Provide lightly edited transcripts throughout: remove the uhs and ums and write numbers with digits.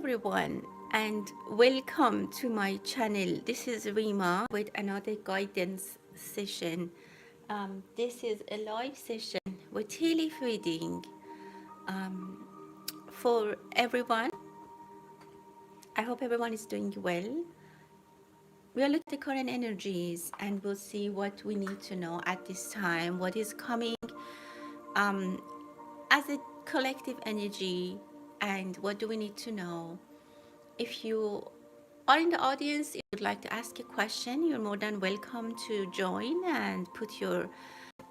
everyone, and welcome to my channel. This is Reema with another guidance session. This is a live session with tealeaf reading for everyone. I hope everyone is doing well. We are looking at the current energies and we'll see what we need to know at this time, what is coming as a collective energy, and what do we need to know. If you are in the audience, if you'd like to ask a question, you're more than welcome to join and put your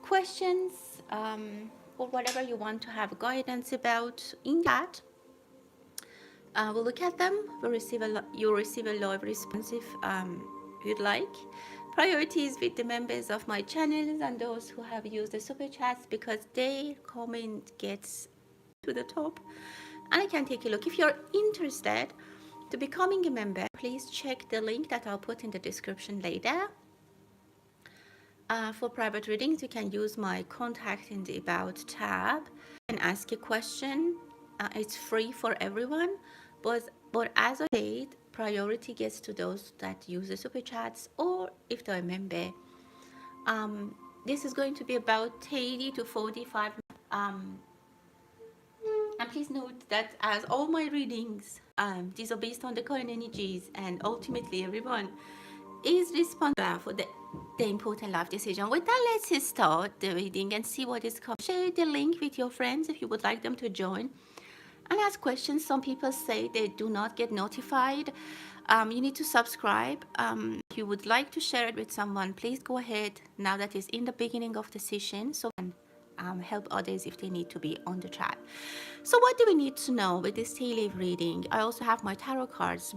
questions or whatever you want to have guidance about in that. We'll look at them. You'll receive a live response if you'd like. Priorities with the members of my channels and those who have used the super chats, because their comment gets to the top and I can take a look. If you're interested to becoming a member, please check the link that I'll put in the description later. For private readings, you can use my contact in the About tab and ask a question. It's free for everyone, but as I said, priority gets to those that use the super chats or if they're a member. This is going to be about 30 to 45 and please note that as all my readings, these are based on the current energies, and ultimately everyone is responsible for the important life decision. With that, let's start the reading and see what is coming. Share the link with your friends if you would like them to join and ask questions. Some people say they do not get notified. You need to subscribe. If you would like to share it with someone, please go ahead now that it's in the beginning of the session, so help others if they need to be on the chat. So what do we need to know with this tea leaf reading? I also have my tarot cards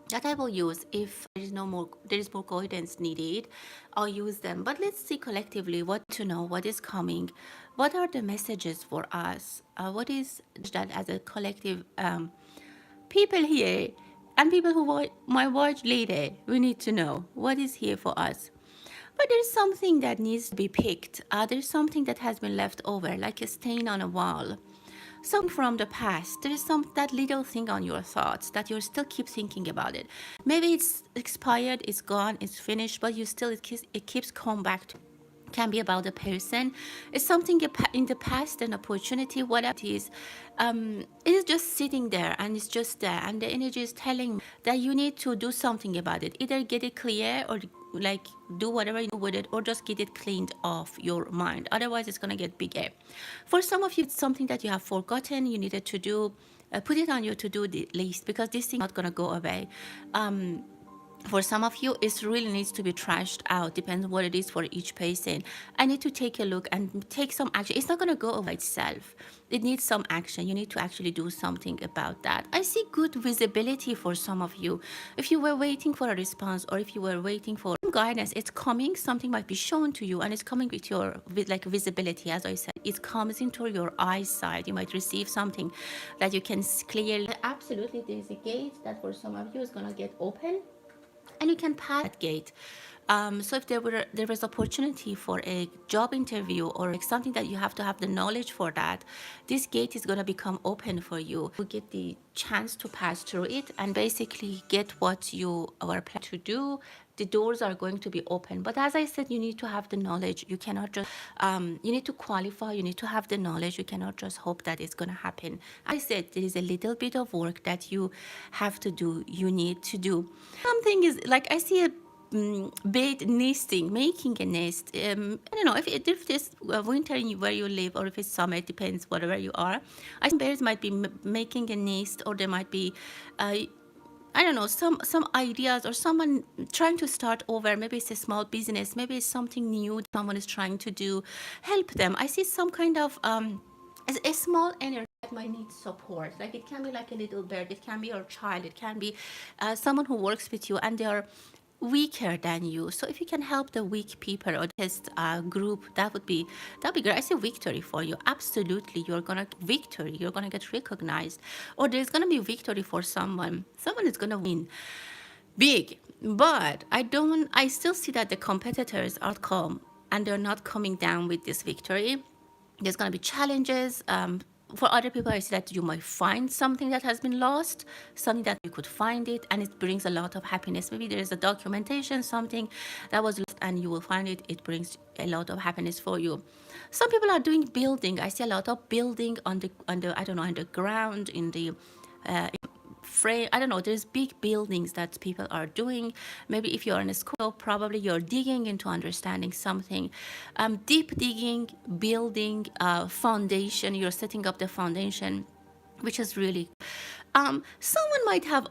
that I will use if there is more guidance needed. I'll use them, but let's see collectively what to know, what is coming, what are the messages for us, what is that as a collective people here and people who might watch later. We need to know what is here for us. But there's something that needs to be picked. There's something that has been left over, like a stain on a wall. Something from the past. There's that little thing on your thoughts that you still keep thinking about it. Maybe it's expired, it's gone, it's finished, but it keeps coming back to. Can be about a person. It's something in the past, an opportunity, whatever it is. It is just sitting there and it's just there, and the energy is telling me that you need to do something about it. Either get it clear or like do whatever you do with it, or just get it cleaned off your mind. Otherwise it's going to get bigger. For some of you, it's something that you have forgotten you needed to do. Put it on your to-do list, because this thing is not going to go away. For some of you, it really needs to be trashed out. Depends on what it is for each person. I need to take a look and take some action. It's not going to go over itself. It needs some action. You need to actually do something about that. I see good visibility for some of you. If you were waiting for a response, or if you were waiting for guidance, it's coming. Something might be shown to you, and it's coming with like visibility. As I said, it comes into your eyesight. You might receive something that you can clearly. Absolutely, there is a gate that for some of you is going to get open, and you can pass that gate. So if there was opportunity for a job interview or like something that you have to have the knowledge for that, this gate is going to become open for you. You get the chance to pass through it and basically get what you are planning to do. The doors are going to be open. But as I said, you need to have the knowledge. You cannot just, you need to qualify. You need to have the knowledge. You cannot just hope that it's going to happen. As I said, there is a little bit of work that you have to do. You need to do. Something is like, I see a bed nesting, making a nest. I don't know if it's winter where you live, or if it's summer, it depends wherever you are. I think bears might be making a nest, or there might be I don't know, some ideas, or someone trying to start over. Maybe it's a small business, maybe it's something new that someone is trying to do. Help them. I see some kind of a small energy that might need support. Like it can be like a little bird, it can be your child, it can be someone who works with you and they are weaker than you. So if you can help the weak people or this group, that'd be great. I see victory for you. Absolutely, you're gonna victory. You're gonna get recognized, or there's gonna be victory for someone. Someone is gonna win big. But I still see that the competitors are calm and they're not coming down with this victory. There's gonna be challenges. For other people, I see that you might find something that has been lost, something that you could find it, and it brings a lot of happiness. Maybe there is a documentation, something that was lost, and you will find it. It brings a lot of happiness for you. Some people are doing building. I see a lot of building on the I don't know, on the ground, in the frame. I don't know, there's big buildings that people are doing. Maybe if you're in a school, probably you're digging into understanding something. Deep digging, building foundation, you're setting up the foundation, which is really someone might have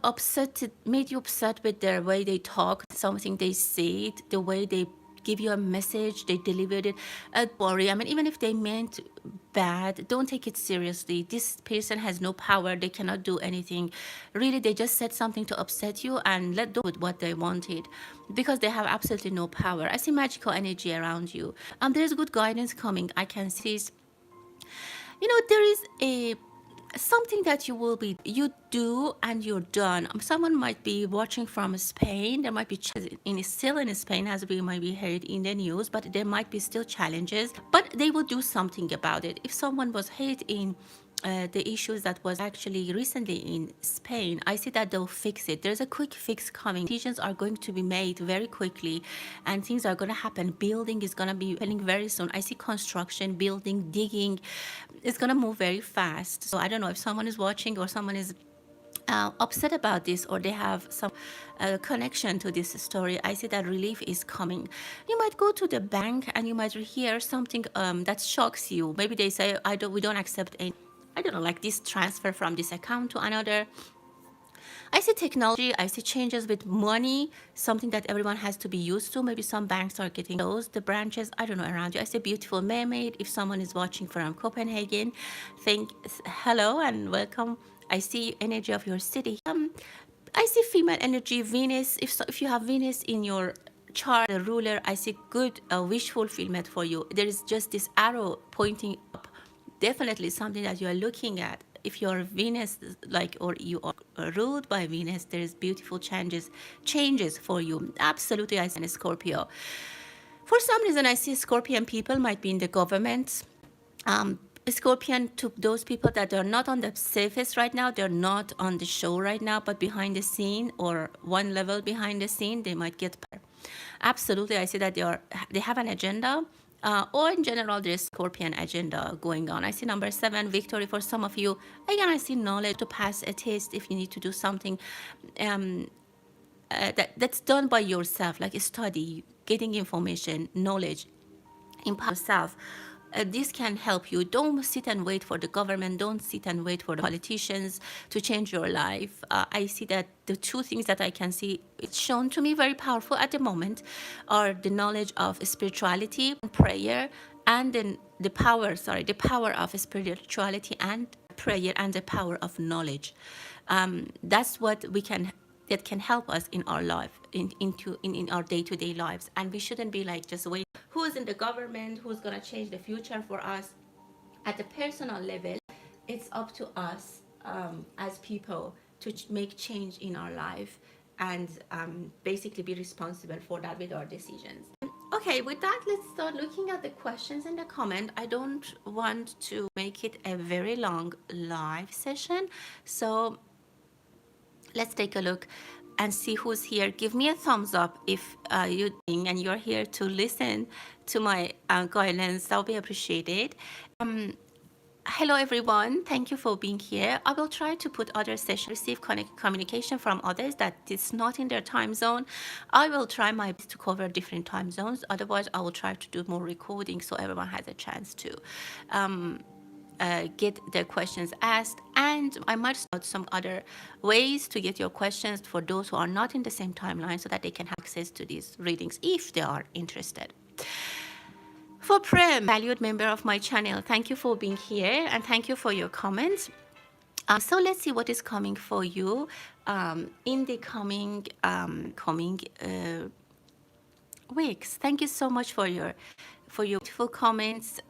made you upset with their way they talk, something they said, the way they give you a message, they delivered it. Don't worry. I mean, even if they meant bad, don't take it seriously. This person has no power. They cannot do anything. Really, they just said something to upset you, and let them do with what they wanted, because they have absolutely no power. I see magical energy around you. There's good guidance coming. I can see, there is a something that you do and you're done. Someone might be watching from Spain. There might be still in Spain, as we might be heard in the news, but there might be still challenges, but they will do something about it. If someone was hurt in the issues that was actually recently in Spain, I see that they'll fix it. There's a quick fix coming. Decisions are going to be made very quickly, and things are going to happen. Building is going to be happening very soon. I see construction, building, digging. It's going to move very fast. So I don't know if someone is watching or someone is upset about this, or they have some connection to this story. I see that relief is coming. You might go to the bank and you might hear something that shocks you. Maybe they say, we don't accept any, I don't know, like this transfer from this account to another. I see technology, I see changes with money, something that everyone has to be used to. Maybe some banks are getting closed, the branches, I don't know, around you. I see a beautiful mermaid. If someone is watching from Copenhagen, hello and welcome. I see energy of your city. I see female energy, Venus. If you have Venus in your chart, the ruler, I see good wish fulfillment for you. There is just this arrow pointing up. Definitely something that you are looking at. If you're Venus, or you are ruled by Venus, there is beautiful changes for you. Absolutely, I see a Scorpio. For some reason, I see Scorpion people might be in the government. Scorpion, to those people that are not on the surface right now, they're not on the show right now, but behind the scene or one level behind the scene, they might get better. Absolutely, I see that they have an agenda. Or in general, there's Scorpion agenda going on. I see number 7, victory for some of you. Again, I see knowledge to pass a test if you need to do something that's done by yourself, like a study, getting information, knowledge, empower yourself. This can help you. Don't sit and wait for the government. Don't sit and wait for the politicians to change your life. I see that the two things that I can see, it's shown to me very powerful at the moment, are the knowledge of spirituality, prayer, and then the power of spirituality and prayer, and the power of knowledge. That's what that can help us in our life, in our day-to-day lives. And we shouldn't be like just wait. Who's in the government? Who's gonna change the future for us? At the personal level, it's up to us as people to make change in our life, and basically be responsible for that with our decisions. Okay, with that, let's start looking at the questions in the comment. I don't want to make it a very long live session, so let's take a look and see who's here. Give me a thumbs up if you're here to listen to my guidelines. That'll be appreciated. Hello everyone, thank you for being here. I will try to put other sessions, receive communication from others that is not in their time zone. I will try my best to cover different time zones. Otherwise, I will try to do more recording so everyone has a chance to get their questions asked, and I might start some other ways to get your questions for those who are not in the same timeline, so that they can have access to these readings if they are interested. For Prem, valued member of my channel, thank you for being here and thank you for your comments. So let's see what is coming for you in the coming weeks. Thank you so much for your beautiful comments.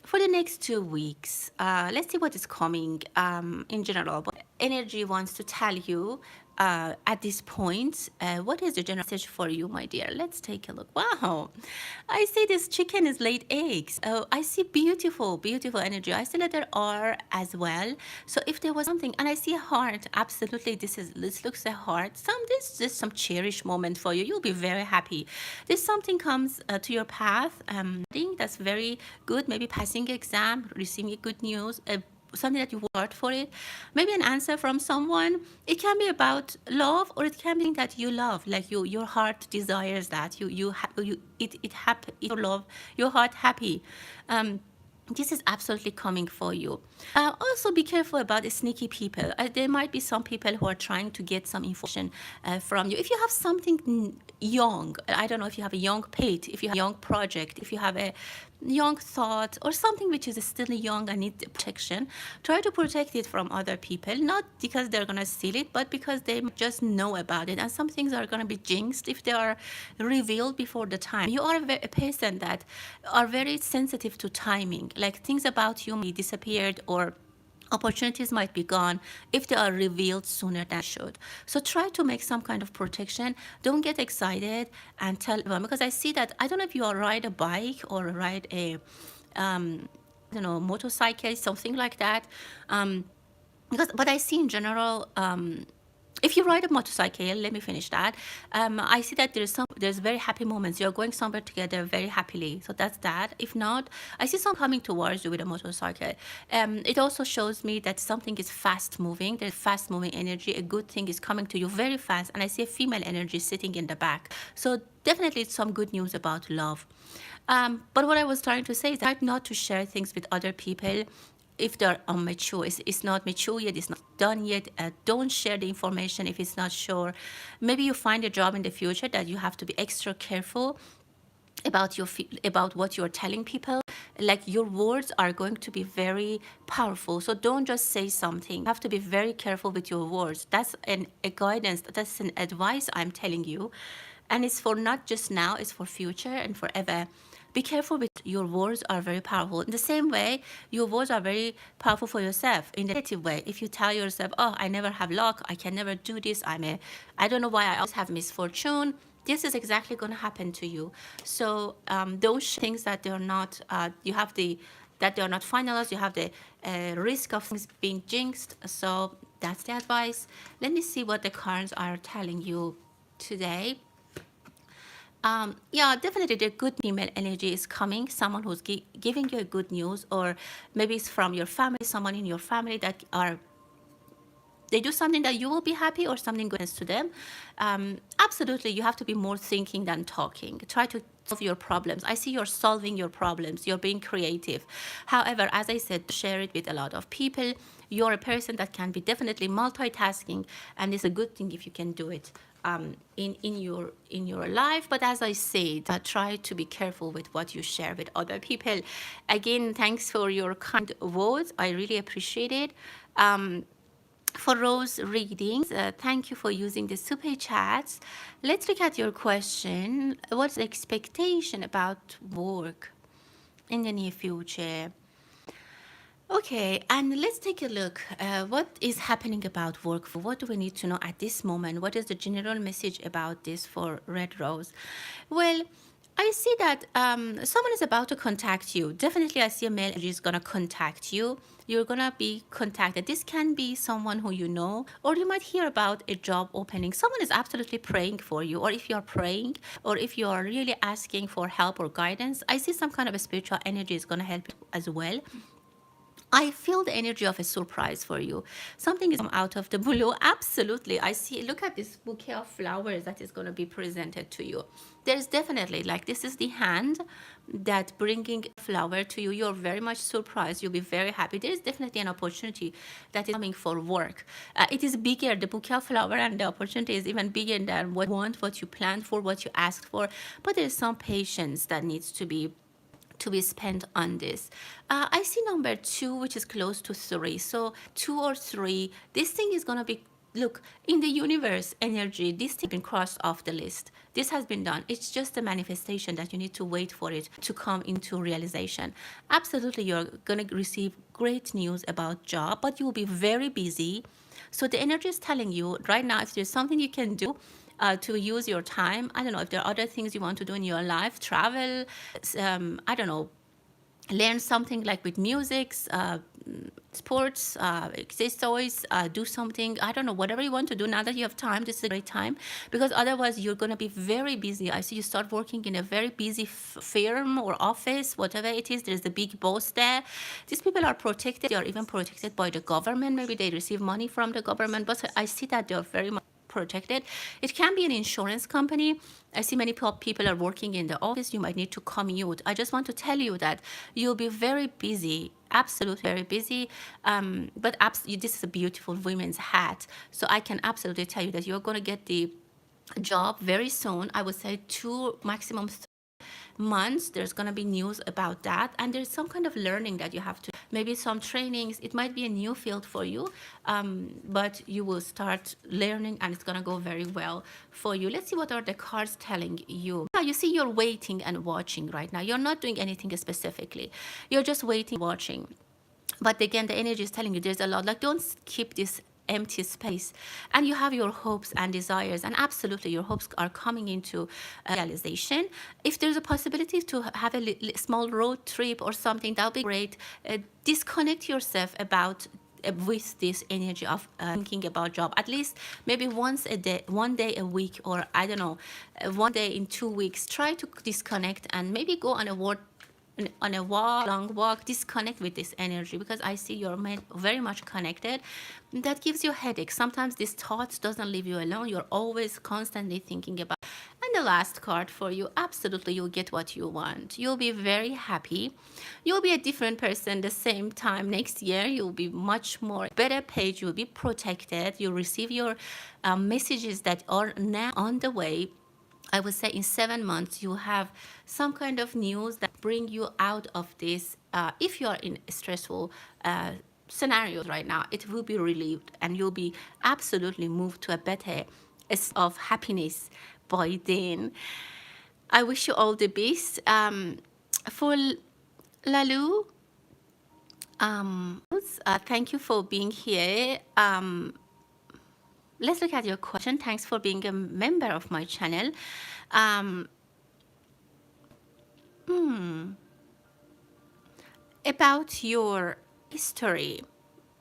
For the next 2 weeks, let's see what is coming in general. But energy wants to tell you at this point. What is the general message for you, my dear? Let's take a look. Wow, I see this chicken is laid eggs. Oh, I see beautiful, beautiful energy. I see letter R as well. So if there was something, and I see a heart, absolutely, this looks a heart. This is some cherish moment for you. You'll be very happy. This something comes to your path. I think that's very good. Maybe passing exam, receiving good news. Something that you worked for it, maybe an answer from someone. It can be about love, or it can be that you love, like your heart desires that your love, your heart happy. This is absolutely coming for you. Also, be careful about the sneaky people. There might be some people who are trying to get some information from you. If you have something young, I don't know, if you have a young pet, if you have a young project, if you have a young thought or something which is still young and need protection, try to protect it from other people, not because they're going to steal it, but because they just know about it. And some things are going to be jinxed if they are revealed before the time. You are a person that are very sensitive to timing, like things about you may disappeared, or opportunities might be gone if they are revealed sooner than should. So try to make some kind of protection. Don't get excited and tell them, because I see that, I don't know if you ride a bike or ride a motorcycle, something like that. But I see in general, if you ride a motorcycle, let me finish that. I see that there's very happy moments. You're going somewhere together very happily. So that's that. If not, I see someone coming towards you with a motorcycle. It also shows me that something is fast moving. There's fast moving energy. A good thing is coming to you very fast. And I see a female energy sitting in the back. So definitely it's some good news about love. But what I was trying to say is that not to share things with other people if they're immature. It's not mature yet, it's not done yet. Don't share the information if it's not sure. Maybe you find a job in the future that you have to be extra careful about what you're telling people. Like, your words are going to be very powerful, so don't just say something. You have to be very careful with your words. That's a guidance, that's an advice I'm telling you, and it's for not just now, it's for future and forever. Be careful with your words, are very powerful. In the same way, your words are very powerful for yourself in the negative way. If you tell yourself, oh, I never have luck, I can never do this, I don't know why I always have misfortune, this is exactly going to happen to you. So those things that they're not, that they're not finalized, you have the risk of things being jinxed. So that's the advice. Let me see what the cards are telling you today. Yeah, definitely the good female energy is coming. Someone who's giving you a good news, or maybe it's from your family, someone in your family that they do something that you will be happy, or something good to them. Absolutely, you have to be more thinking than talking. Try to solve your problems. I see you're solving your problems. You're being creative. However, as I said, share it with a lot of people. You're a person that can be definitely multitasking, and it's a good thing if you can do it in your life. But as I said, try to be careful with what you share with other people. Again, thanks for your kind words. I really appreciate it. For Rose readings, thank you for using the super chats. Let's look at your question. What's the expectation about work in the near future? Okay, and let's take a look. What is happening about work? What do we need to know at this moment? What is the general message about this for Red Rose? Well, I see that someone is about to contact you. Definitely, I see a male energy is going to contact you. You're going to be contacted. This can be someone who you know, or you might hear about a job opening. Someone is absolutely praying for you, or if you're praying, or if you're really asking for help or guidance, I see some kind of a spiritual energy is going to help you as well. I feel the energy of a surprise for you. Something is out of the blue. Absolutely. I see. Look at this bouquet of flowers that is going to be presented to you. There's definitely, like, this is the hand that bringing flower to you. You're very much surprised. You'll be very happy. There is definitely an opportunity that is coming for work. It is bigger. The bouquet of flower and the opportunity is even bigger than what you want, what you planned for, what you asked for. But there's some patience that needs to be spent on this. I see number 2, which is close to 3. So 2 or 3, this thing is going to be, look, in the universe energy, this thing has been crossed off the list. This has been done. It's just a manifestation that you need to wait for it to come into realization. Absolutely, you're going to receive great news about job, but you'll be very busy. So the energy is telling you right now, if there's something you can do to use your time, I don't know, if there are other things you want to do in your life, travel, I don't know, learn something like with music, sports, exercise, do something, I don't know, whatever you want to do. Now that you have time, this is a great time, because otherwise you're going to be very busy. I see you start working in a very busy firm or office, whatever it is. There's a big boss there. These people are protected. They are even protected by the government. Maybe they receive money from the government, but I see that they're very much protected. It can be an insurance company. I see many people are working in the office. You might need to commute. I just want to tell you that you'll be very busy, absolutely very busy. But this is a beautiful women's hat. So I can absolutely tell you that you're going to get the job very soon. I would say 2, maximum months. There's going to be news about that, and there's some kind of learning that you have to, maybe some trainings. It might be a new field for you, but you will start learning and it's going to go very well for you. Let's see what are the cards telling you. You see, you're waiting and watching right now. You're not doing anything specifically, you're just waiting, watching. But again, the energy is telling you there's a lot, like, don't keep this empty space, and you have your hopes and desires, and absolutely your hopes are coming into realization. If there's a possibility to have a small road trip or something, that'll be great. Disconnect yourself about with this energy of thinking about job, at least maybe once a day, one day a week, or I don't know, one day in 2 weeks. Try to disconnect and maybe go on a long walk, disconnect with this energy, because I see you're very much connected. That gives you a headache. Sometimes these thoughts doesn't leave you alone. You're always constantly thinking about. And the last card for you, absolutely, you'll get what you want. You'll be very happy. You'll be a different person the same time next year. You'll be much more better paid. You'll be protected. You'll receive your messages that are now on the way. I would say in 7 months, you have some kind of news that bring you out of this. If you are in stressful scenarios right now, it will be relieved, and you'll be absolutely moved to a better state of happiness by then. I wish you all the best. For Lalu, thank you for being here. Let's look at your question. Thanks for being a member of my channel. About your history.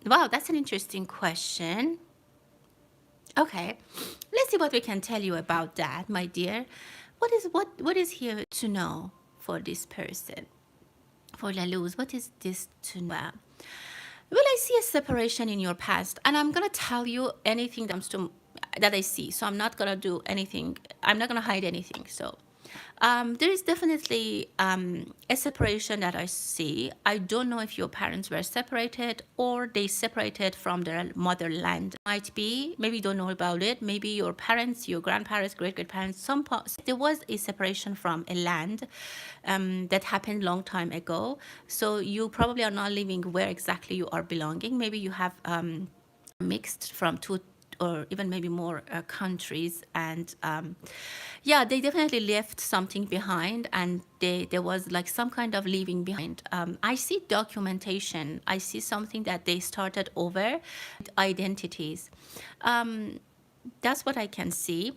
Wow, that's an interesting question. Okay, let's see what we can tell you about that, my dear. What is here to know for this person? For Laluz, what is this to know? Well, I see a separation in your past, and I'm going to tell you anything that I see. So I'm not going to do anything. I'm not going to hide anything. So there is definitely a separation that I see. I don't know if your parents were separated or they separated from their motherland. Might be, maybe you don't know about it. Maybe your parents, your grandparents, great-grandparents, there was a separation from a land that happened long time ago. So you probably are not living where exactly you are belonging. Maybe you have mixed from 2 or even maybe more countries, and yeah, they definitely left something behind, and there was like some kind of leaving behind. I see documentation. I see something that they started over, identities. That's what I can see.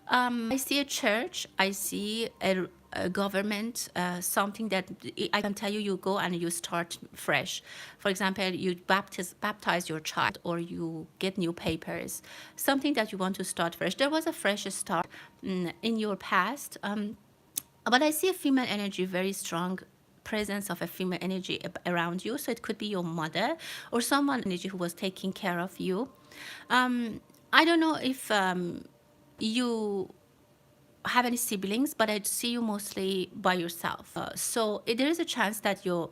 I see a church. I see a government, something that I can tell you, you go and you start fresh. For example, you baptize your child, or you get new papers, something that you want to start fresh. There was a fresh start in your past. But I see a female energy, very strong presence of a female energy around you. So it could be your mother or someone energy who was taking care of you. I don't know if you have any siblings, but I see you mostly by yourself. So there is a chance that your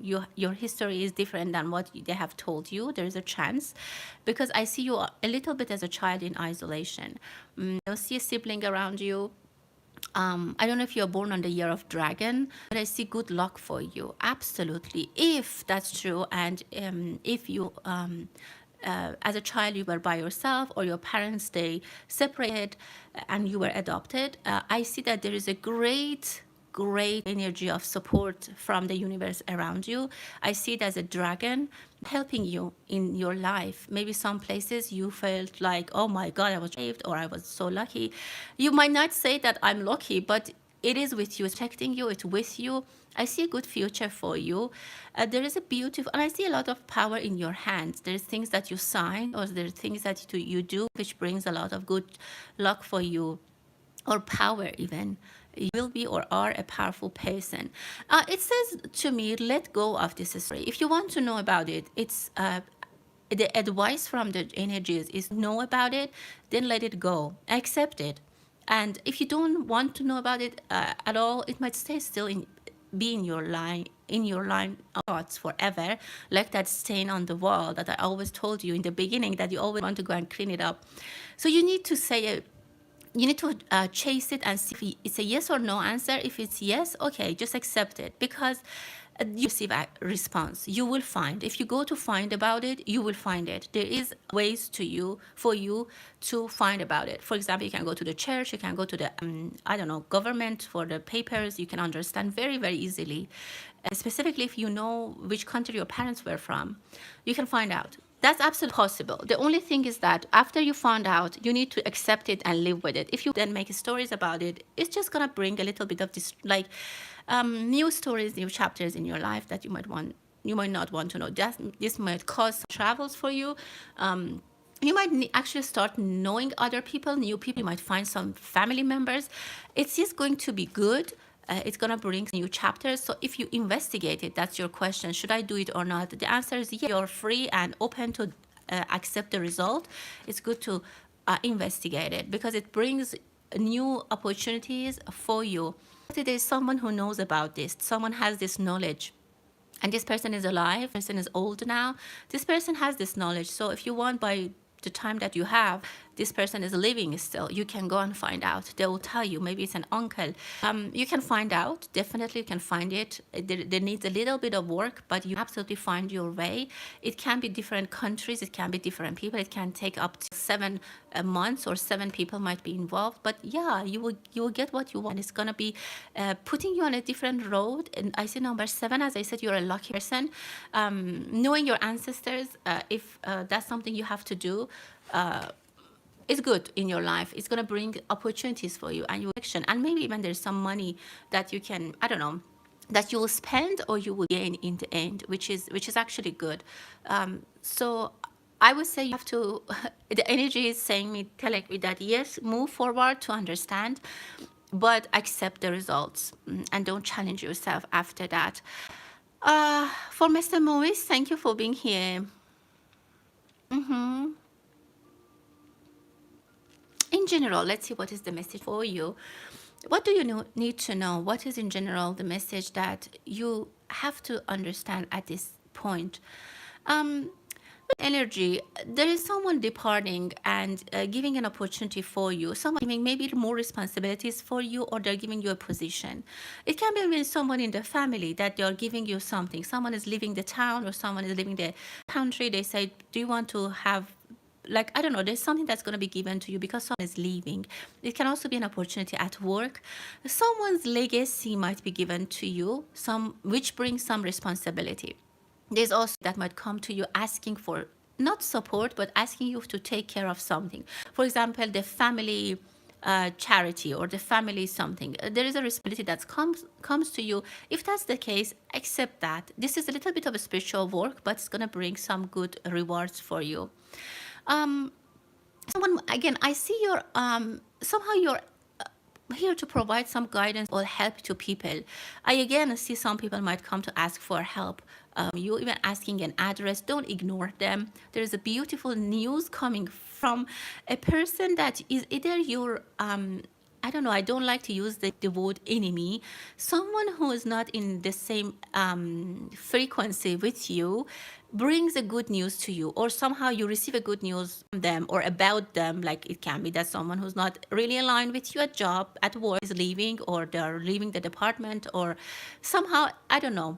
history is different than what they have told you. There is a chance, because I see you a little bit as a child in isolation. I don't see a sibling around you. I don't know if you're born on the year of dragon, but I see good luck for you. Absolutely. If that's true, and if you as a child you were by yourself, or your parents they separated and you were adopted, I see that there is a great great energy of support from the universe around you. I see it as a dragon helping you in your life. Maybe some places you felt like, oh my God, I was saved, or I was so lucky. You might not say that I'm lucky, but it is with you, it's protecting you, it's with you. I see a good future for you. There is a beautiful, and I see a lot of power in your hands. There's things that you sign, or there's things that you do, which brings a lot of good luck for you, or power even. You will be or are a powerful person. It says to me, let go of this story. If you want to know about it, it's the advice from the energies is know about it, then let it go, accept it. And if you don't want to know about it at all, it might stay still be in your line of thoughts forever, like that stain on the wall that I always told you in the beginning, that you always want to go and clean it up. So you need to say you need to chase it and see if it's a yes or no answer. If it's yes, okay, just accept it, because you receive a response. You will find, if you go to find about it, you will find it. There is ways for you to find about it. For example, you can go to the church, you can go to the I don't know, government for the papers. You can understand very, very easily, specifically if you know which country your parents were from, you can find out. That's absolutely possible. The only thing is that after you found out, you need to accept it and live with it. If you then make stories about it, it's just gonna bring a little bit of this, like new stories, new chapters in your life that you might not want to know. This might cause travels for you. You might actually start knowing other people, new people. You might find some family members. It's just going to be good. It's going to bring new chapters. So if you investigate it, that's your question. Should I do it or not? The answer is yes. You're free and open to accept the result. It's good to investigate it, because it brings new opportunities for you. There's someone who knows about this. Someone has this knowledge. And this person is alive. This person is old now. This person has this knowledge. So if you want, by the time that you have, this person is living still, you can go and find out. They will tell you. Maybe it's an uncle. You can find out. Definitely you can find it. There needs a little bit of work, but you absolutely find your way. It can be different countries. It can be different people. It can take up to 7 months, or 7 people might be involved. But yeah, you will get what you want. It's going to be putting you on a different road. And I see number 7, as I said, you're a lucky person. Knowing your ancestors, if that's something you have to do, it's good in your life. It's going to bring opportunities for you, and you action, and maybe even there's some money that you can, I don't know, that you will spend or you will gain in the end, which is actually good. So I would say you have to the energy is saying me, telling me that yes, move forward to understand, but accept the results, and don't challenge yourself after that. For Mr. Moise, thank you for being here. In general, let's see what is the message for you. What do you need to know? What is in general the message that you have to understand at this point? Energy, there is someone departing and giving an opportunity for you. Someone giving maybe more responsibilities for you, or they're giving you a position. It can be even someone in the family that they're giving you something. Someone is leaving the town, or someone is leaving the country. They say, do you want to have, like, I don't know, there's something that's going to be given to you because someone is leaving. It can also be an opportunity at work. Someone's legacy might be given to you, which brings some responsibility. There's also that might come to you asking for not support, but asking you to take care of something. For example, the family charity, or the family something. There is a responsibility that comes to you. If that's the case, accept that. This is a little bit of a spiritual work, but it's going to bring some good rewards for you. Someone, again, I see you're somehow you're here to provide some guidance or help to people. I again see some people might come to ask for help. You even asking an address, don't ignore them. There is a beautiful news coming from a person that is either your I don't know, I don't like to use the word enemy, someone who is not in the same frequency with you brings a good news to you, or somehow you receive a good news from them or about them. Like, it can be that someone who's not really aligned with you at job, at work, is leaving, or they're leaving the department, or somehow, I don't know,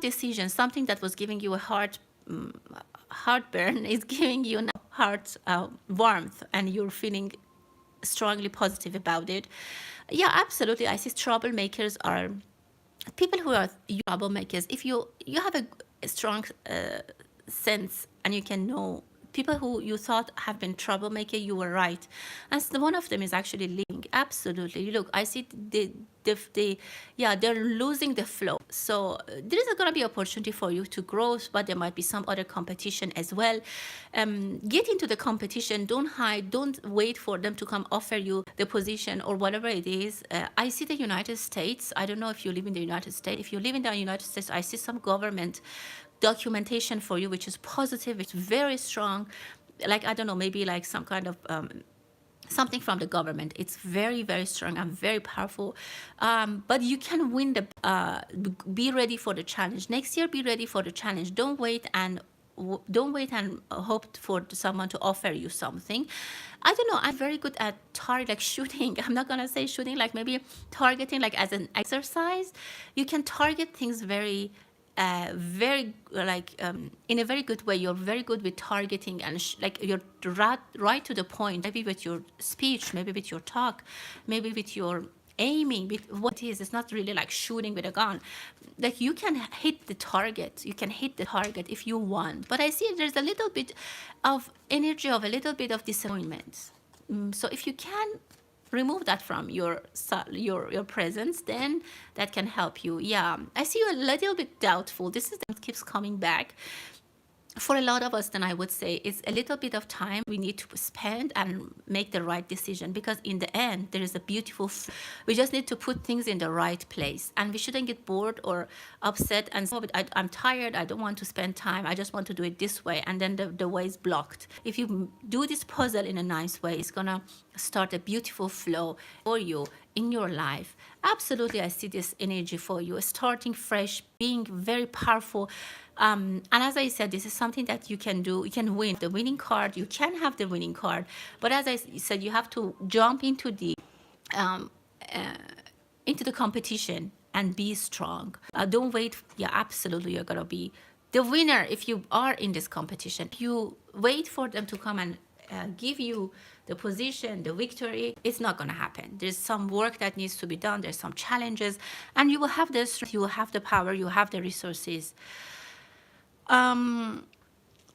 decision, something that was giving you a heartburn is giving you now heart warmth, and you're feeling strongly positive about it. Yeah, absolutely. I see troublemakers are people who are troublemakers. If you have a strong sense and you can know people who you thought have been troublemaker, you were right. And one of them is actually leaving. Absolutely. Look, I see yeah, they're losing the flow. So there is going to be opportunity for you to grow, but there might be some other competition as well. Get into the competition. Don't hide. Don't wait for them to come offer you the position or whatever it is. I see the United States. I don't know if you live in the United States. If you live in the United States, I see some government documentation for you, which is positive. It's very strong. Like, I don't know, maybe like some kind of something from the government. It's very, very strong and very powerful. But you can win the, be ready for the challenge. Next year, be ready for the challenge. Don't wait and hope for someone to offer you something. I don't know. I'm very good at like shooting. I'm not gonna say shooting, like maybe targeting, like as an exercise. You can target things very very like in a very good way. You're very good with targeting and like you're right to the point, maybe with your speech, maybe with your talk, maybe with your aiming, with what it is. It's not really like shooting with a gun. Like you can hit the target, you can hit the target if you want. But I see there's a little bit of energy of a little bit of disappointment. So if you can remove that from your presence, then that can help you. Yeah, I see you a little bit doubtful. This is that keeps coming back for a lot of us. Then I would say it's a little bit of time we need to spend and make the right decision, because in the end there is a beautiful we just need to put things in the right place, and we shouldn't get bored or upset and say, oh, I'm tired, I don't want to spend time, I just want to do it this way, and then the way is blocked. If you do this puzzle in a nice way, it's gonna start a beautiful flow for you in your life. Absolutely, I see this energy for you, starting fresh, being very powerful. And as I said, this is something that you can do. You can win the winning card. You can have the winning card. But as I said, you have to jump into the competition and be strong. Don't wait. Yeah, absolutely. You're going to be the winner if you are in this competition. If you wait for them to come and give you the position, the victory, it's not going to happen. There's some work that needs to be done. There's some challenges, and you will have the strength, you will have the power, you have the resources.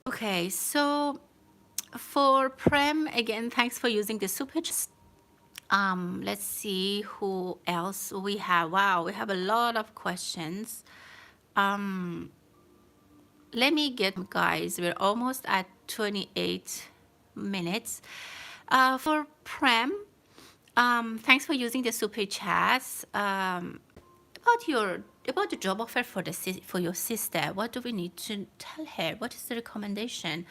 Okay, so for Prem, again, thanks for using the super chat. Let's see who else we have. Wow, we have a lot of questions. Let me get, guys, we're almost at 28 minutes. For Prem, thanks for using the super chats. About the job offer for your sister, what do we need to tell her? What is the recommendation?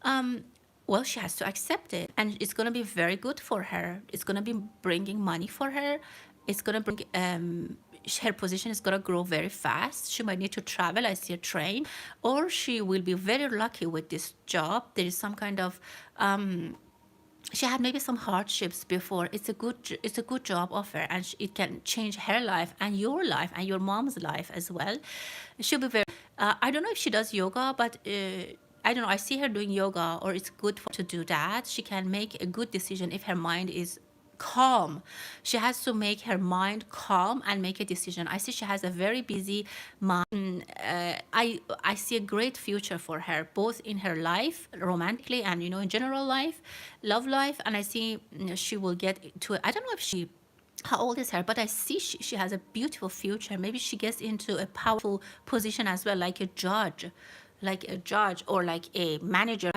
Well, she has to accept it, and it's going to be very good for her. It's going to be bringing money for her. It's going to bring her position is going to grow very fast. She might need to travel, I see a train, or she will be very lucky with this job. There is some kind of she had maybe some hardships before. It's a good job offer, and it can change her life and your mom's life as well. She'll be very I don't know if she does yoga, but I don't know, I see her doing yoga, or it's good to do that. She can make a good decision if her mind is calm. She has to make her mind calm and make a decision. I see she has a very busy mind. I see a great future for her, both in her life, romantically, and in general life, love life. And I see she will get to, I don't know if she, how old is her, but I see she has a beautiful future. Maybe she gets into a powerful position as well, like a judge or like a manager,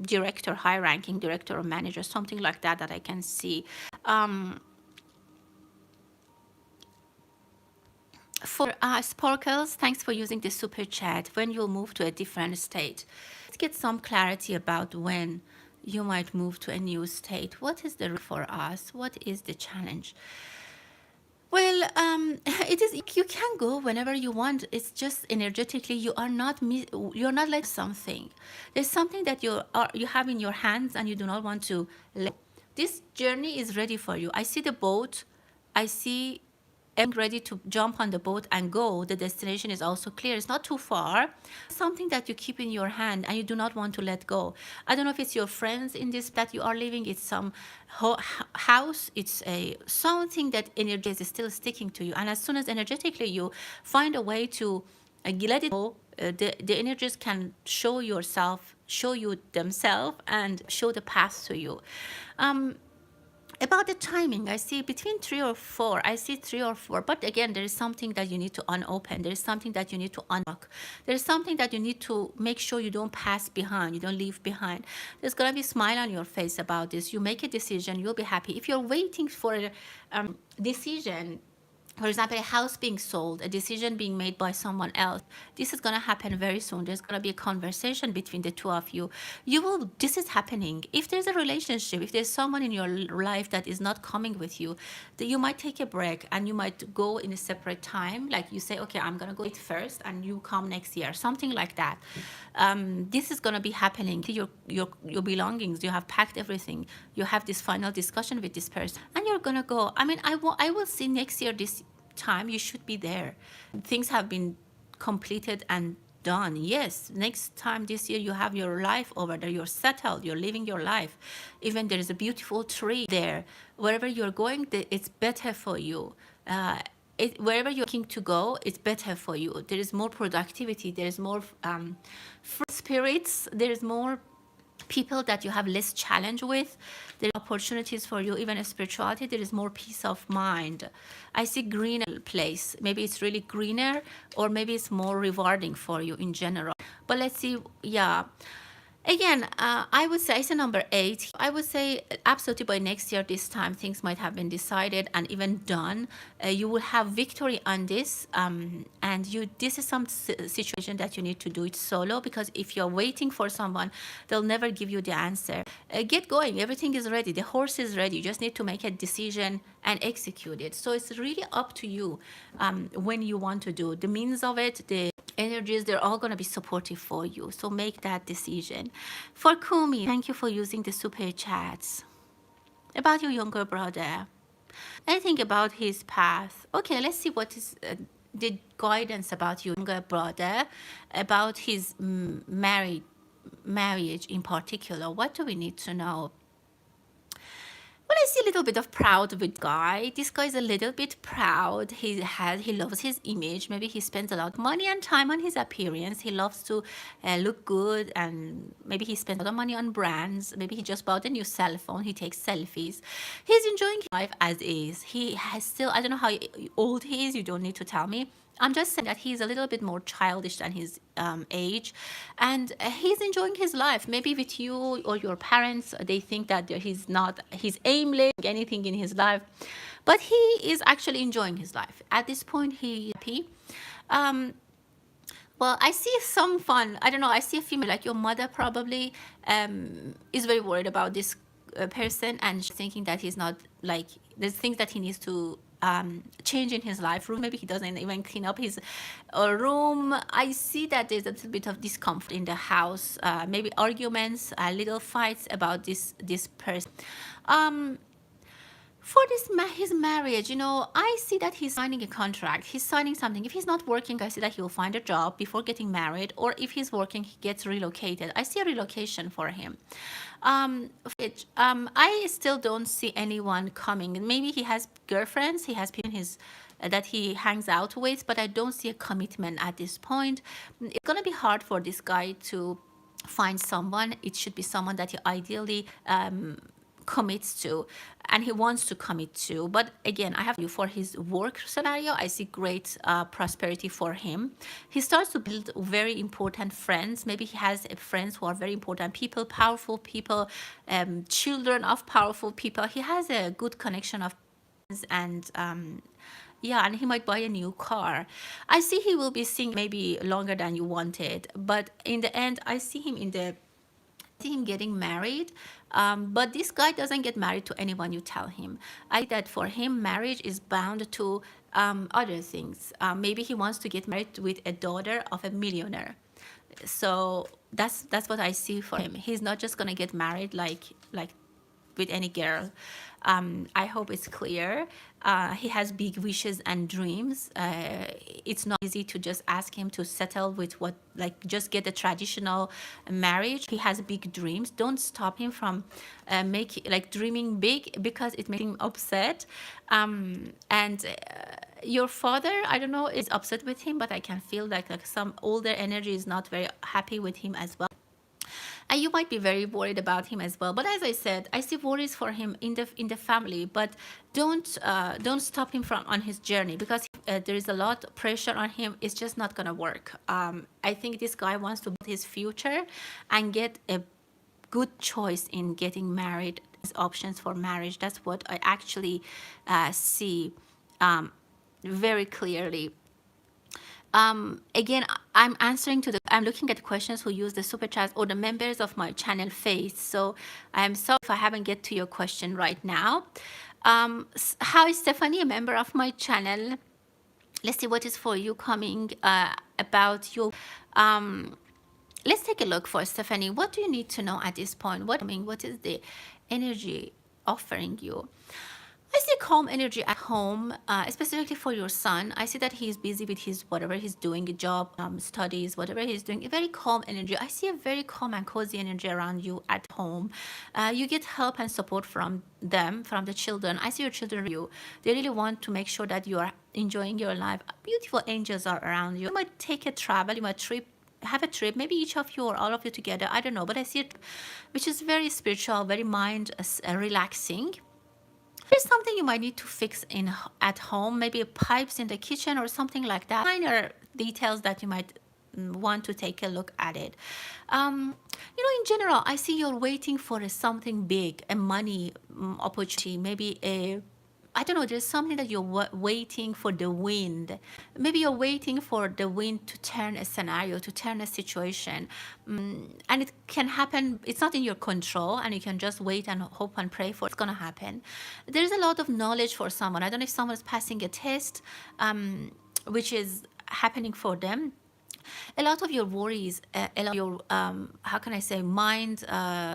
director, high ranking director or manager, something like that I can see. For Sparkles, thanks for using the super chat. When you'll move to a different state, let's get some clarity about when you might move to a new state. What is the for us? What is the challenge? Well, it is, you can go whenever you want. It's just energetically you're not like something. There's something that you have in your hands and you do not want to let. This journey is ready for you. I see the boat. I see and ready to jump on the boat and go. The destination is also clear. It's not too far. Something that you keep in your hand and you do not want to let go. I don't know if it's your friends in this that you are living. It's some house. It's a something that energy is still sticking to you. And as soon as energetically you find a way to let it go, the energies can show you themselves and show the path to you. About the timing, I see between 3 or 4. I see 3 or 4, but again, there is something that you need to unopen. There is something that you need to unlock. There is something that you need to make sure you don't pass behind, you don't leave behind. There's gonna be a smile on your face about this. You make a decision, you'll be happy. If you're waiting for a decision, for example, a house being sold, a decision being made by someone else, this is going to happen very soon. There's going to be a conversation between the two of you. This is happening. If there's a relationship, if there's someone in your life that is not coming with you, that you might take a break and you might go in a separate time. Like you say, okay, I'm going to go first and you come next year, something like that. This is going to be happening. Your belongings, you have packed everything. You have this final discussion with this person and you're going to go. I mean, I will see next year this time you should be there. Things have been completed and done. Yes, next time this year you have your life over there, you're settled, you're living your life. Even there is a beautiful tree there. Wherever you're going, it's better for you. Wherever you're looking to go, it's better for you. There is more productivity, there is more free spirits, there is more people that you have less challenge with. There are opportunities for you, even in spirituality. There is more peace of mind. I see greener place. Maybe it's really greener, or maybe it's more rewarding for you in general. But let's see. Yeah. Again, I would say it's a number 8. I would say absolutely by next year, this time, things might have been decided and even done. You will have victory on this. And this is some situation that you need to do it solo, because if you're waiting for someone, they'll never give you the answer. Get going. Everything is ready. The horse is ready. You just need to make a decision and execute it. So it's really up to you when you want to do the means of it, the energies, they're all going to be supportive for you. So make that decision. For Kumi, thank you for using the super chats. About your younger brother, anything about his path. Okay, let's see what is the guidance about your younger brother, about his marriage in particular. What do we need to know? Well, I see a little bit of proud with guy. This guy is a little bit proud. He loves his image. Maybe he spends a lot of money and time on his appearance. He loves to look good, and maybe he spends a lot of money on brands. Maybe he just bought a new cell phone. He takes selfies. He's enjoying his life as is. He has still, I don't know how old he is. You don't need to tell me. I'm just saying that he's a little bit more childish than his age, and he's enjoying his life. Maybe with you or your parents, they think that he's aimless, anything in his life, but he is actually enjoying his life. At this point, he's happy. Well, I see some fun. I don't know. I see a female, like your mother probably is very worried about this person, and she's thinking that he's not, like, there's things that he needs to change in his life. Maybe he doesn't even clean up his room. I see that there's a little bit of discomfort in the house, maybe arguments, little fights about this person. For his marriage, I see that he's signing a contract. He's signing something. If he's not working, I see that he'll find a job before getting married, or if he's working, he gets relocated. I see a relocation for him. I still don't see anyone coming. Maybe he has girlfriends, he has people that he hangs out with, but I don't see a commitment at this point. It's gonna be hard for this guy to find someone. It should be someone that he ideally commits to, and he wants to commit to. But again, I have you for his work scenario. I see great prosperity for him. He starts to build very important friends. Maybe he has friends who are very important people, powerful people, children of powerful people. He has a good connection of friends, and yeah, and he might buy a new car. I see he will be seeing maybe longer than you wanted, but in the end, I see him getting married. But this guy doesn't get married to anyone you tell him. I think that for him, marriage is bound to other things. Maybe he wants to get married with a daughter of a millionaire. So that's what I see for him. He's not just gonna get married like with any girl. I hope it's clear. He has big wishes and dreams. It's not easy to just ask him to settle with what, like, just get a traditional marriage. He has big dreams. Don't stop him from dreaming big, because it makes him upset. And your father, I don't know, is upset with him, but I can feel like some older energy is not very happy with him as well. And you might be very worried about him as well. But as I said, I see worries for him in the family. But don't stop him from on his journey, because there is a lot of pressure on him. It's just not gonna work. I think this guy wants to build his future and get a good choice in getting married. His options for marriage. That's what I actually see very clearly. Again, I'm looking at questions who use the super chats or the members of my channel face. So I'm sorry if I haven't get to your question right now. How is Stephanie a member of my channel? Let's see what is for you coming about you. Let's take a look for Stephanie. What do you need to know at this point? What is the energy offering you? I see calm energy at home, specifically for your son. I see that he's busy with his whatever he's doing, a job, studies, whatever he's doing. A very calm energy. I see a very calm and cozy energy around you at home. You get help and support from them, from the children. I see your children. They really want to make sure that you are enjoying your life. Beautiful angels are around you. You might take a travel. You might have a trip, maybe each of you or all of you together. I don't know, but I see it, which is very spiritual, very mind relaxing. There's something you might need to fix at home, maybe pipes in the kitchen or something like that. Minor details that you might want to take a look at it. In general, I see you're waiting for something big, a money opportunity, maybe I don't know, there's something that you're waiting for the wind. Maybe you're waiting for the wind to turn a scenario, to turn a situation. And it can happen. It's not in your control, and you can just wait and hope and pray for it's going to happen. There's a lot of knowledge for someone. I don't know if someone's passing a test, which is happening for them. A lot of your worries, a lot of your, how can I say, mind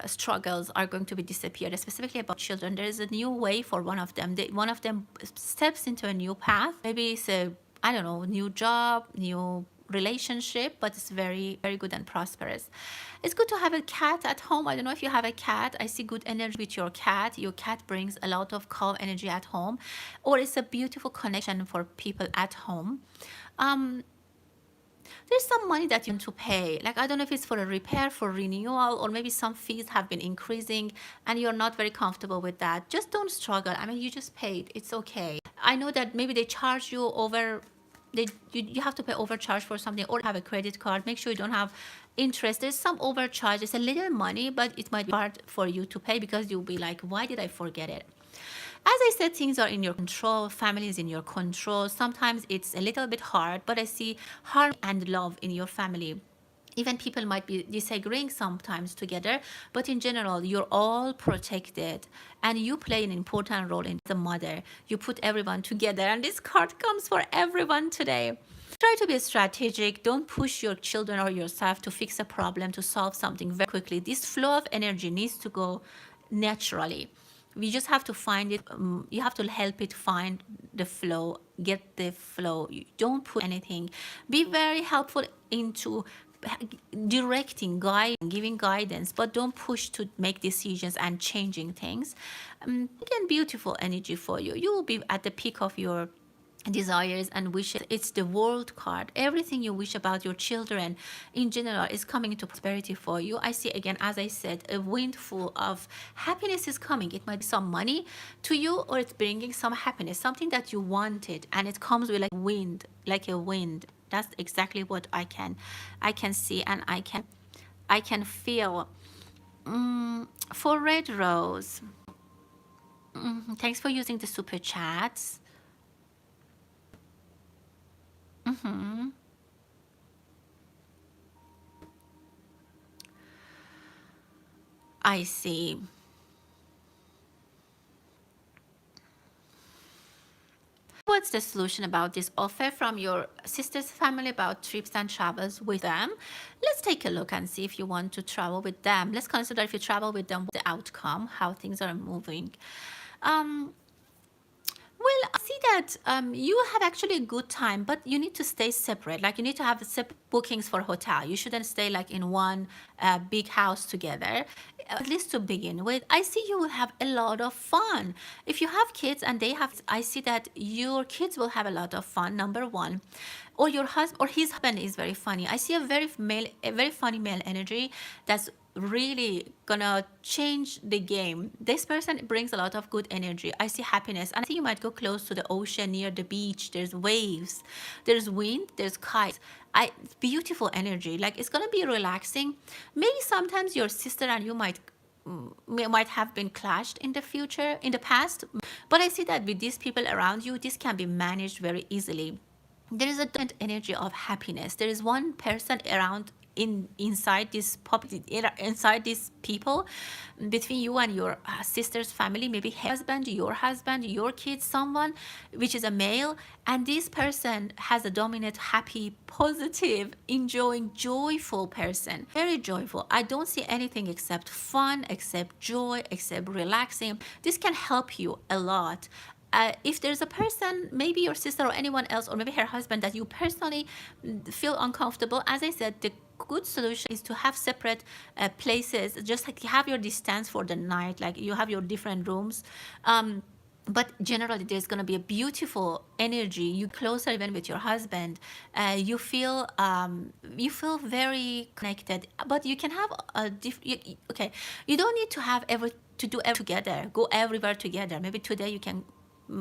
struggles are going to be disappeared, specifically about children. There is a new way for one of them. One of them steps into a new path. Maybe it's a, I don't know, new job, new relationship, but it's very, very good and prosperous. It's good to have a cat at home. I don't know if you have a cat. I see good energy with your cat. Your cat brings a lot of calm energy at home, or it's a beautiful connection for people at home. There's some money that you need to pay. Like, I don't know if it's for a repair, for renewal, or maybe some fees have been increasing and you're not very comfortable with that. Just don't struggle. I mean, you just paid. It's okay. I know that maybe they charge you over, you have to pay overcharge for something, or have a credit card. Make sure you don't have interest. There's some overcharge. It's a little money, but it might be hard for you to pay, because you'll be like, why did I forget it? As I said, things are in your control. Family is in your control. Sometimes it's a little bit hard, but I see harmony and love in your family. Even people might be disagreeing sometimes together, but in general, you're all protected, and you play an important role in the mother. You put everyone together, and this card comes for everyone today. Try to be strategic. Don't push your children or yourself to fix a problem, to solve something very quickly. This flow of energy needs to go naturally. We just have to find it. You have to help it find the flow, get the flow. You don't put anything. Be very helpful into directing, guiding, giving guidance, but don't push to make decisions and changing things. Again, beautiful energy for you. You will be at the peak of your desires and wishes. It's the world card. Everything you wish about your children in general is coming into prosperity for you. I see, again, as I said, a windfall of happiness is coming. It might be some money to you, or it's bringing some happiness, something that you wanted, and it comes with like a wind. That's exactly what I can see, and I can feel. For Red Rose, thanks for using the super chats. I see. What what's the solution about this offer from your sister's family about trips and travels with them? Let's take a look and see if you want to travel with them. Let's consider if you travel with them, the outcome, how things are moving. Well, I see that you have actually a good time, but you need to stay separate. Like you need to have separate bookings for hotel. You shouldn't stay like in one big house together, at least to begin with. I see you will have a lot of fun. If you have kids and they have, I see that your kids will have a lot of fun, number one. Or your husband or his husband is very funny. I see a very funny male energy that's really gonna change the game. This person brings a lot of good energy. I see happiness, and I think you might go close to the ocean, near the beach. There's waves, there's wind, there's kites. Beautiful energy. Like it's gonna be relaxing. Maybe sometimes your sister and you might have been clashed in the future, in the past, but I see that with these people around you, this can be managed very easily. There is a different energy of happiness. There is one person around inside inside these people, between you and your sister's family, maybe husband, your kids, someone which is a male, and this person has a dominant, happy, positive, enjoying, joyful person, very joyful. I don't see anything except fun, except joy, except relaxing. This can help you a lot. If there's a person, maybe your sister or anyone else, or maybe her husband, that you personally feel uncomfortable, as I said, the good solution is to have separate places, just like you have your distance for the night, like you have your different rooms. But generally there's going to be a beautiful energy. You closer even with your husband. You feel very connected, but you can have a okay, you don't need to have do everything together, go everywhere together. Maybe today you can,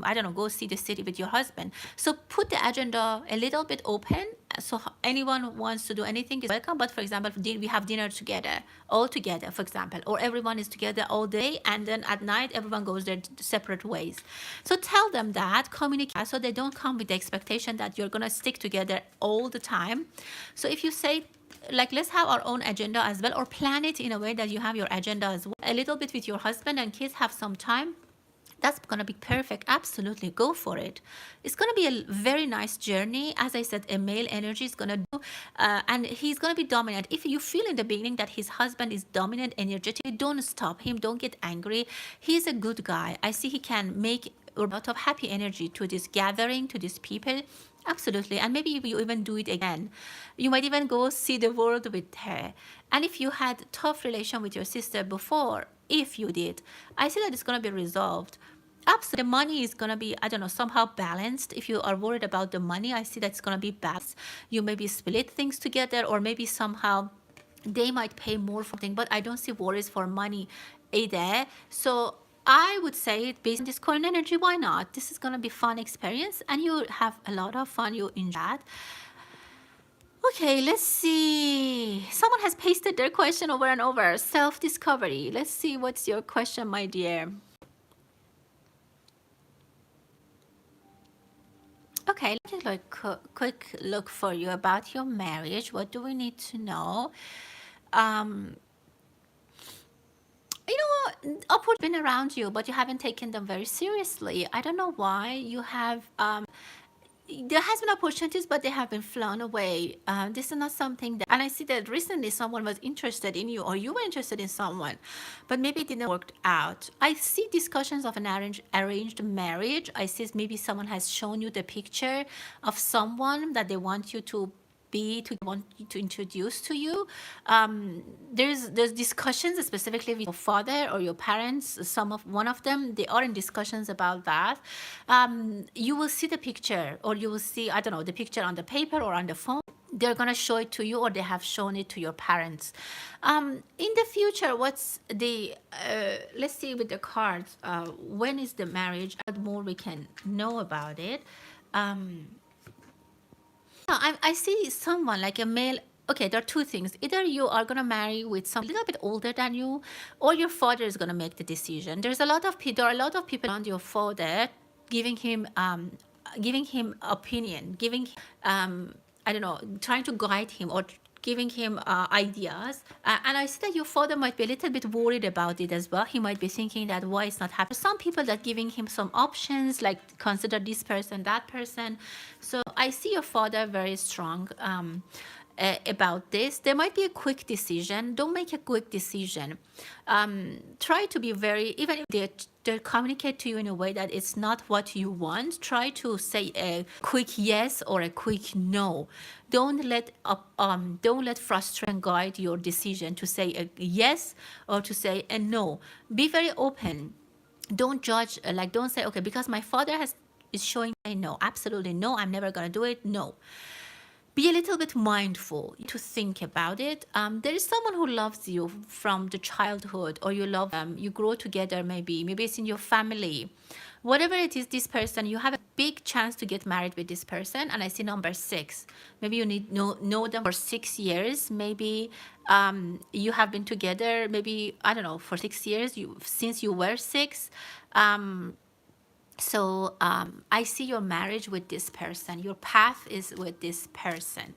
I don't know, go see the city with your husband. So put the agenda a little bit open. So anyone who wants to do anything is welcome. But for example, we have dinner together, all together, for example, or everyone is together all day, and then at night everyone goes their separate ways. So tell them that, communicate, so they don't come with the expectation that you're gonna stick together all the time. So if you say, like, let's have our own agenda as well, or plan it in a way that you have your agenda as well, a little bit with your husband and kids, have some time, that's going to be perfect. Absolutely, go for it. It's going to be a very nice journey. As I said, a male energy is going to do, and he's going to be dominant. If you feel in the beginning that his husband is dominant, energetic, don't stop him, don't get angry. He's a good guy. I see he can make a lot of happy energy to this gathering, to these people. Absolutely. And maybe you even do it again. You might even go see the world with her. And if you had tough relation with your sister before, if you did, I see that it's going to be resolved. Absolutely. The money is going to be, I don't know, somehow balanced. If you are worried about the money, I see that it's going to be balanced. You maybe split things together, or maybe somehow they might pay more for things, but I don't see worries for money either. So I would say, based on this current energy, why not? This is going to be fun experience, and you have a lot of fun. You enjoy that. Okay, let's see. Someone has pasted their question over and over. Self-discovery. Let's see, what's your question, my dear? Okay, let's like quick look for you about your marriage. What do we need to know? You know, upward been around you, but you haven't taken them very seriously. I don't know why. You have there has been opportunities, but they have been flown away. This is not something that, and I see that recently someone was interested in you, or you were interested in someone, but maybe it didn't work out. I see discussions of an arranged marriage. I see maybe someone has shown you the picture of someone that they want you to want to introduce to you. There's discussions specifically with your father or your parents. One of them, they are in discussions about that. You will see the picture, or you will see, I don't know, the picture on the paper or on the phone. They're gonna show it to you, or they have shown it to your parents. In the future, what's the let's see with the cards, when is the marriage? What more we can know about it? I see someone like a male. Okay, there are two things. Either you are going to marry with someone a little bit older than you, or your father is going to make the decision. There are a lot of people around your father giving him opinion, giving I don't know, trying to guide him, or giving him ideas. And I see that your father might be a little bit worried about it as well. He might be thinking that why it's not happening. Some people that giving him some options, like consider this person, that person. So I see your father very strong about this. There might be a quick decision. Don't make a quick decision. Try to be very, even if they communicate to you in a way that it's not what you want, try to say a quick yes or a quick no. Don't let frustration guide your decision to say a yes or to say a no. Be very open. Don't judge, like don't say, okay, because my father is showing a no, absolutely no, I'm never gonna do it, no. Be a little bit mindful to think about it. There is someone who loves you from the childhood, or you love them, you grow together, maybe it's in your family. Whatever it is, this person, you have a big chance to get married with this person. And I see number 6. Maybe you need know them for 6 years. Maybe you have been together, maybe, I don't know, for 6 years, since you were 6. So I see your marriage with this person. Your path is with this person.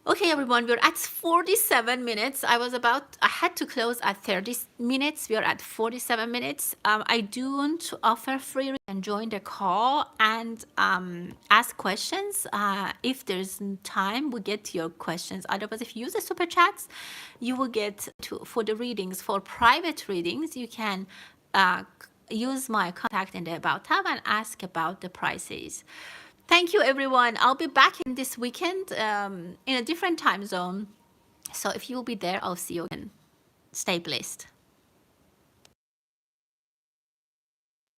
Okay, everyone, we're at 47 minutes. I had to close at 30 minutes. We're at 47 minutes. I don't offer free and join the call and ask questions. If there's time, we get to your questions. Otherwise, if you use the super chats, you will get for the readings. For private readings, you can use my contact in the About tab and ask about the prices. Thank you, everyone. I'll be back in this weekend in a different time zone. So if you'll be there, I'll see you again. Stay blessed.